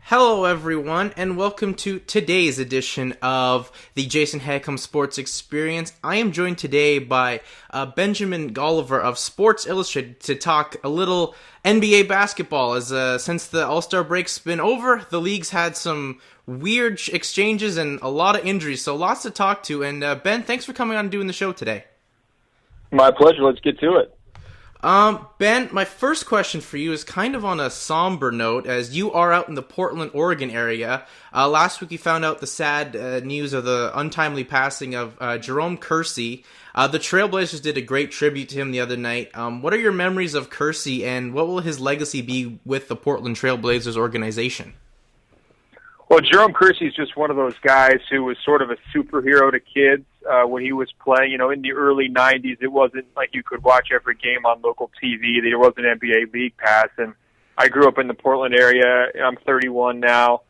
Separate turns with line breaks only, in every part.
Hello, everyone, and welcome to today's edition of the Jason Hagholm Sports Experience. I am joined today by Benjamin Golliver of Sports Illustrated to talk a little NBA basketball. As since the All-Star break's been over, the league's had some weird exchanges and a lot of injuries, so lots to talk to. And Ben, thanks for coming on and doing the show today.
My pleasure. Let's get to it.
Ben, my first question for you is kind of on a somber note, as you are out in the Portland, Oregon area. Last week we found out the sad news of the untimely passing of Jerome Kersey. The Trailblazers did a great tribute to him the other night. What are your memories of Kersey, and what will his legacy be with the Portland Trailblazers organization?
Well, Jerome Kersey is just one of those guys who was sort of a superhero to kids when he was playing. You know, in the early 90s, it wasn't like you could watch every game on local TV. There wasn't NBA League Pass. And I grew up in the Portland area. I'm 31 now.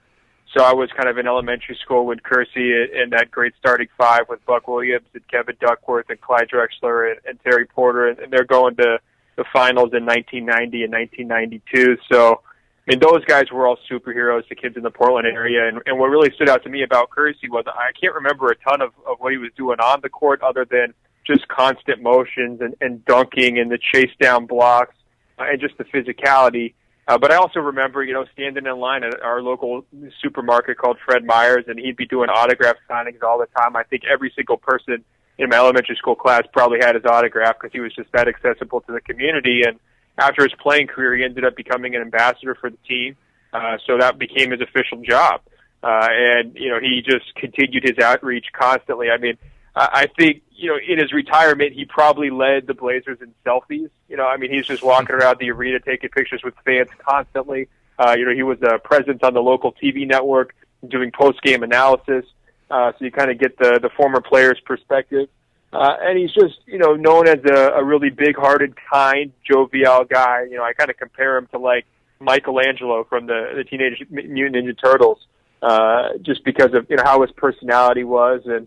So I was kind of in elementary school with Kersey and that great starting five with Buck Williams and Kevin Duckworth and Clyde Drexler and Terry Porter. And they're going to the finals in 1990 and 1992. So, I mean, those guys were all superheroes to kids in the Portland area. And what really stood out to me about Kersey was I can't remember a ton of what he was doing on the court other than just constant motions and dunking and the chase down blocks and just the physicality. But I also remember, you know, standing in line at our local supermarket called Fred Meyer's, and he'd be doing autograph signings all the time. I think every single person in my elementary school class probably had his autograph because he was just that accessible to the community. And after his playing career, he ended up becoming an ambassador for the team, so that became his official job. And, you know, he just continued his outreach constantly. I mean, I think, you know, in his retirement, he probably led the Blazers in selfies. You know, I mean, he's just walking around the arena taking pictures with fans constantly. You know, he was a presence on the local TV network doing post-game analysis, so you kind of get the former player's perspective. And he's just, you know, known as a really big-hearted, kind, jovial guy. You know, I kind of compare him to, like, Michelangelo from the Teenage Mutant Ninja Turtles, just because of, you know, how his personality was. And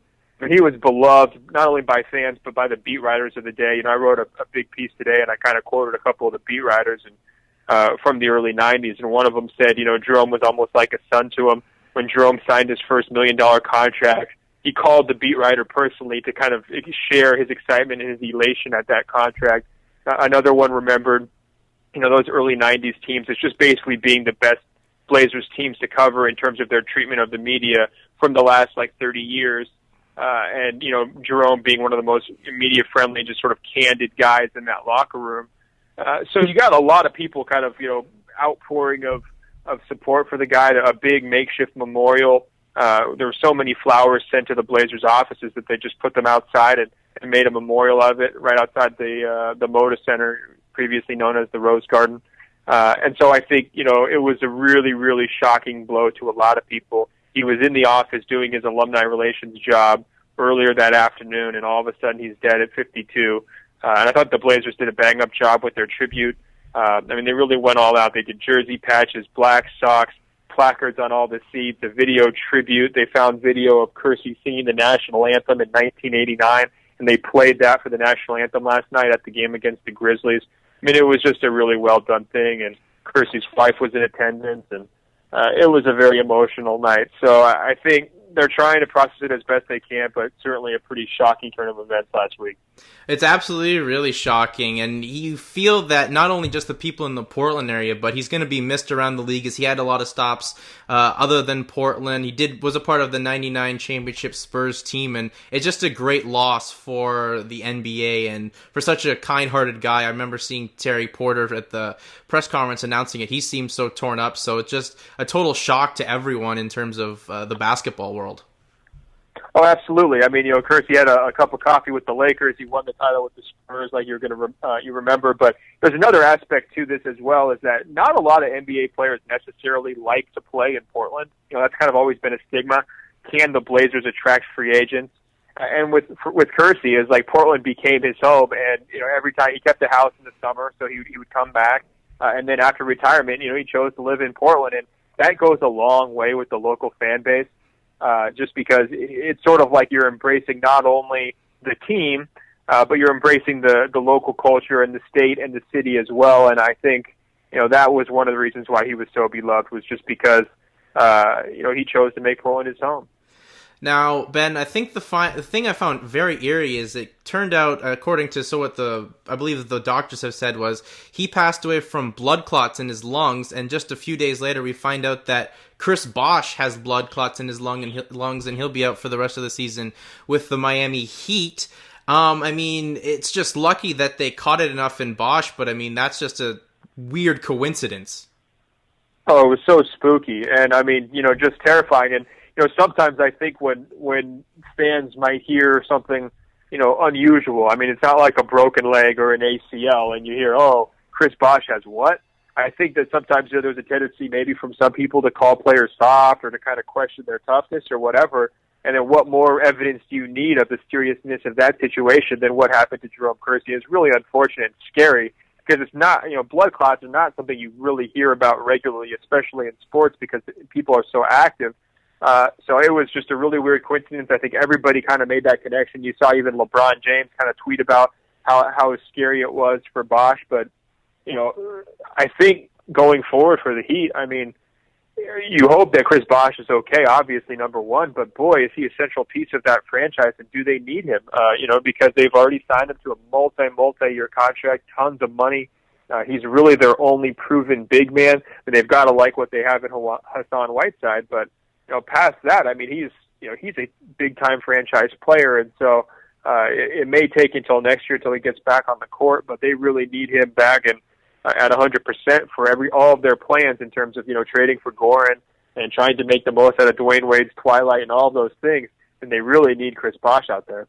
he was beloved not only by fans, but by the beat writers of the day. You know, I wrote a big piece today, and I kind of quoted a couple of the beat writers from the early 90s. And one of them said, you know, Jerome was almost like a son to him. When Jerome signed his first $1 million contract, he called the beat writer personally to kind of share his excitement and his elation at that contract. Another one remembered, you know, those early 90s teams as just basically being the best Blazers teams to cover in terms of their treatment of the media from the last, 30 years. And, you know, Jerome being one of the most media-friendly, just sort of candid guys in that locker room. So you got a lot of people kind of, you know, outpouring of support for the guy, a big makeshift memorial. There were so many flowers sent to the Blazers offices that they just put them outside and made a memorial of it right outside the Moda Center, previously known as the Rose Garden. And so I think, you know, it was a really, really shocking blow to a lot of people. He was in the office doing his alumni relations job earlier that afternoon, and all of a sudden he's dead at 52. And I thought the Blazers did a bang-up job with their tribute. I mean, they really went all out. They did jersey patches, black socks, placards on all the seats, a video tribute. They found video of Kersey singing the national anthem in 1989, and they played that for the national anthem last night at the game against the Grizzlies. I mean, it was just a really well-done thing, and Kersey's wife was in attendance, and it was a very emotional night. So I think they're trying to process it as best they can, but certainly a pretty shocking turn of events last week.
It's absolutely really shocking, and you feel that not only just the people in the Portland area, but he's going to be missed around the league as he had a lot of stops other than Portland. He was a part of the 99 championship Spurs team, and it's just a great loss for the NBA and for such a kind-hearted guy. I remember seeing Terry Porter at the press conference announcing it. He seemed so torn up, so it's just a total shock to everyone in terms of the basketball world.
Oh, absolutely. I mean, you know, Kersey had a cup of coffee with the Lakers. He won the title with the Spurs, like you're going to you remember. But there's another aspect to this as well, is that not a lot of NBA players necessarily like to play in Portland. You know, that's kind of always been a stigma. Can the Blazers attract free agents? And with Kersey, is like Portland became his home, and you know, every time he kept a house in the summer, so he would come back, and then after retirement, you know, he chose to live in Portland, and that goes a long way with the local fan base. Just because it's sort of like you're embracing not only the team, but you're embracing the local culture and the state and the city as well. And I think, you know, that was one of the reasons why he was so beloved, was just because he chose to make Portland his home.
Now, Ben, I think the thing I found very eerie is it turned out, according to what I believe the doctors have said, was he passed away from blood clots in his lungs, and just a few days later we find out that Chris Bosh has blood clots in his lungs, and he'll be out for the rest of the season with the Miami Heat. I mean, it's just lucky that they caught it enough in Bosh, but I mean, that's just a weird coincidence.
Oh, it was so spooky, and I mean, just terrifying. And sometimes I think when fans might hear something, unusual. I mean, it's not like a broken leg or an ACL, and you hear, "Oh, Chris Bosh has what?" I think that sometimes there's a tendency, maybe from some people, to call players soft or to kind of question their toughness or whatever. And then, what more evidence do you need of the seriousness of that situation than what happened to Jerome Kersey? It's really unfortunate and scary, because it's not, blood clots are not something you really hear about regularly, especially in sports, because people are so active. So it was just a really weird coincidence. I think everybody kind of made that connection. You saw even LeBron James kind of tweet about how scary it was for Bosh. But, I think going forward for the Heat, I mean, you hope that Chris Bosh is okay, obviously, number one. But, boy, is he a central piece of that franchise, and do they need him? Because they've already signed him to a multi-year contract, tons of money. He's really their only proven big man, and they've got to like what they have in Hassan Whiteside. But, past that, I mean, he's a big-time franchise player, and so it may take until next year until he gets back on the court, but they really need him back and at 100% for all of their plans in terms of, trading for Goran and trying to make the most out of Dwayne Wade's twilight and all those things, and they really need Chris Bosh out there.